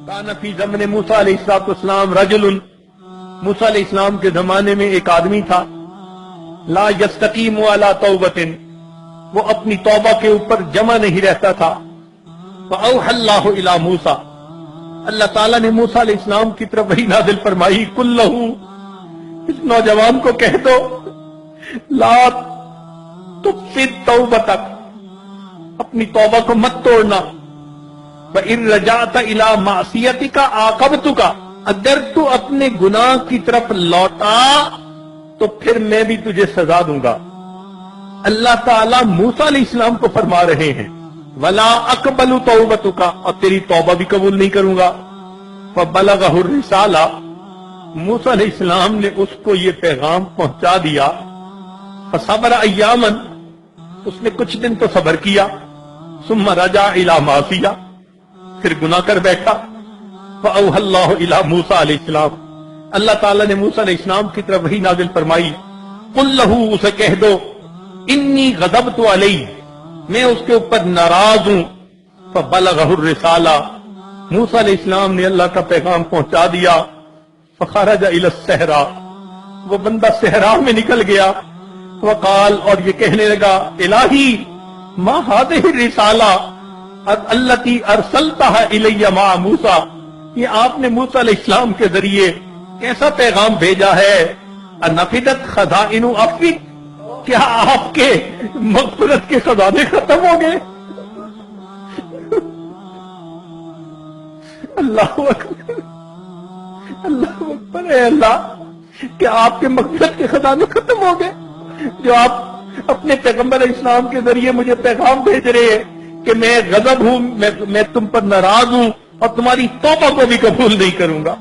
कान फी ज़मन मूसा अलैहिस्सलाम रजुल, मूसा अलैहिस्सलाम के जमाने में एक आदमी था, ला यस्तकीमु अला तौबतिन, वो अपनी तौबा के ऊपर जमा नहीं रहता था। फअौहल्लाहु इला मूसा, अल्लाह ताला ने मूसा अलैहिस्सलाम की तरफ वही नाज़िल फरमाई, कुल्लहू, इस नौजवान को कह दो, ला तुफ़िद तौबतक, अपनी तौबा को मत तोड़ना। व इन रजात इला मासियतिका आक़बतुका, अगर तू अपने गुनाह की तरफ लौटा तो फिर मैं भी तुझे सजा दूंगा। अल्लाह ताला मूसा अलैहिस्सलाम को फरमा रहे हैं, वला अक़बलु तौबतुका, और तेरी तौबा भी कबूल नहीं करूंगा। फबलगहु रिसाला, मूसा अलैहिस्सलाम ने उसको ये पैगाम पहुंचा दिया। फसबर अय्यामन, उसने कुछ दिन तो सबर किया। सुम्मा रजा इला मासिया, फिर गुनाह कर बैठा। फअौहल्लाहु इला मूसा अलैहिस्सलाम, अल्लाह ताला ने मूसा अलैहिस्सलाम की तरफ वही नाज़िल फरमाई, कुल लहू, उसे कह दो, इन्नी गज़बतु अलैहि, मैं उसके ऊपर नाराज हूं। फबलगहु रिसाला, मूसा अलैहिस्सलाम ने अल्लाह का पैगाम पहुंचा दिया। फखरजा इला सहरा, वो बंदा सहरा में निकल गया। वकाल, और ये कहने लगा, इलाही मा हादिहि रिसाला अल्लती अरसलतहा इलैया मा मूसा, ये आपने मूसा अलैहिस्सलाम के जरिए कैसा पैगाम भेजा है। अनफिदत खज़ाइनु अफ़्विक, क्या आपके मग़फ़िरत के खजाने खत्म हो गए। अल्लाहु अकबर, अल्लाहु अकबर। है अल्लाह, क्या आपके मग़फ़िरत के खजाने खत्म हो गए, जो आप अपने पैगंबर इस्लाम के जरिए मुझे पैगाम भेज रहे हैं कि मैं गजब हूं, मैं तुम पर नाराज हूं और तुम्हारी तौबा को भी कबूल नहीं करूंगा।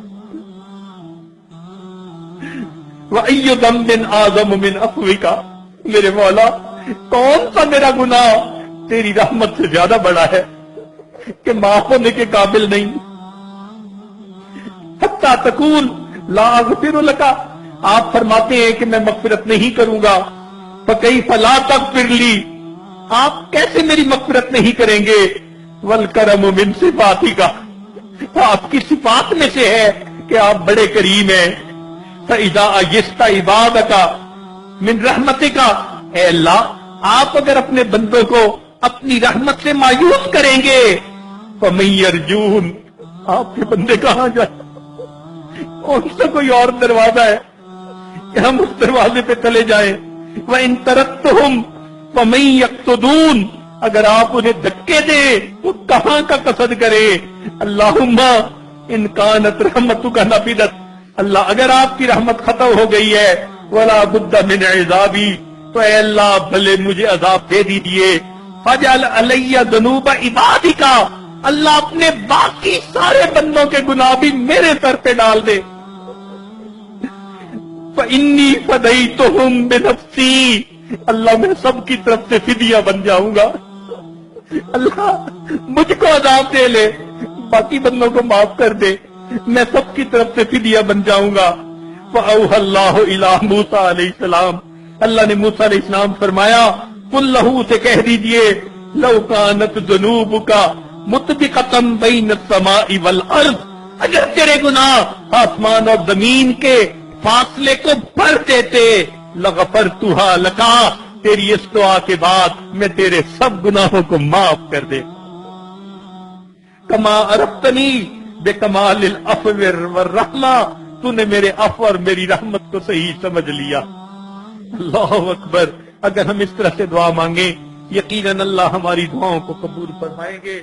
वअय्यु ज़म्बिन आज़म मिन अफ़्विका, मेरे मौला, कौन सा मेरा गुनाह तेरी रहमत से ज्यादा बड़ा है कि माफ होने के काबिल नहीं। हत्ता तकूल ला अग़फ़िरु लका, आप फरमाते हैं कि मैं मग़फ़िरत नहीं करूंगा। फ़कैफ़ ला तग़फ़िर ली, आप कैसे मेरी मग़फ़िरत नहीं करेंगे। वल करम मिन सिफ़ातिका, तो आपकी सिफात में से है कि आप बड़े करीम हैं। फ़इज़ा अयस्ता इबादका मिन रहमतिका, ए अल्लाह, आप अगर अपने बंदों को अपनी रहमत से मायूस करेंगे, फ़मन यरजून, आपके बंदे कहां जाए। उनसे कोई और दरवाजा है कि हम उस दरवाजे पे चले जाएं। व इन तरक्तुहुम फ़मन यक़्सुदून, अगर आप उन्हें धक्के दे तो कहां का कसद करे। अल्लाहुम्मा इन कानत रहमतुका नफिदत, अल्लाह, अगर आपकी रहमत खत्म हो गई है, वला बुद्दा मिन इज़ाबी, तो ऐ अल्लाह भले मुझे अजाब दे दीजिए। फजअल अलैया ज़ुनूब इबादिका, अल्लाह अपने बाकी सारे बंदों के गुनाह भी मेरे सर पे डाल दे। फ़इन्नी फ़दैतुहुम बिनफ़्सी, अल्लाह मैं सबकी तरफ से फिदिया बन जाऊंगा। अल्लाह मुझको अजाब दे ले, बाकी बंदों को माफ कर दे, मैं सबकी तरफ से फिदिया बन जाऊंगा। फ़अौहल्लाहु इला मूसा अलैहिस्सलाम, अल्लाह ने मूसा अलैहिस्सलाम फरमाया, कुल लहू, से कह दीजिए, लौ कानत ज़ुनूबुका मुतबिक़तन बैन अस्समाई वल अर्ज़, अगर तेरे गुनाह आसमान और जमीन के फासले को भर देते, लगफ़रतुहा लका, तेरी इस दुआ के बाद मैं तेरे सब गुनाहों को माफ कर दे। कमा अरफ़्तनी बेकमालिल अफ़्व वर रहमा, तूने मेरे अफ़्व और मेरी रहमत को सही समझ लिया। अल्लाहु अकबर। अगर हम इस तरह से दुआ मांगे, यकीनन अल्लाह हमारी दुआओं को कबूल फरमाएंगे।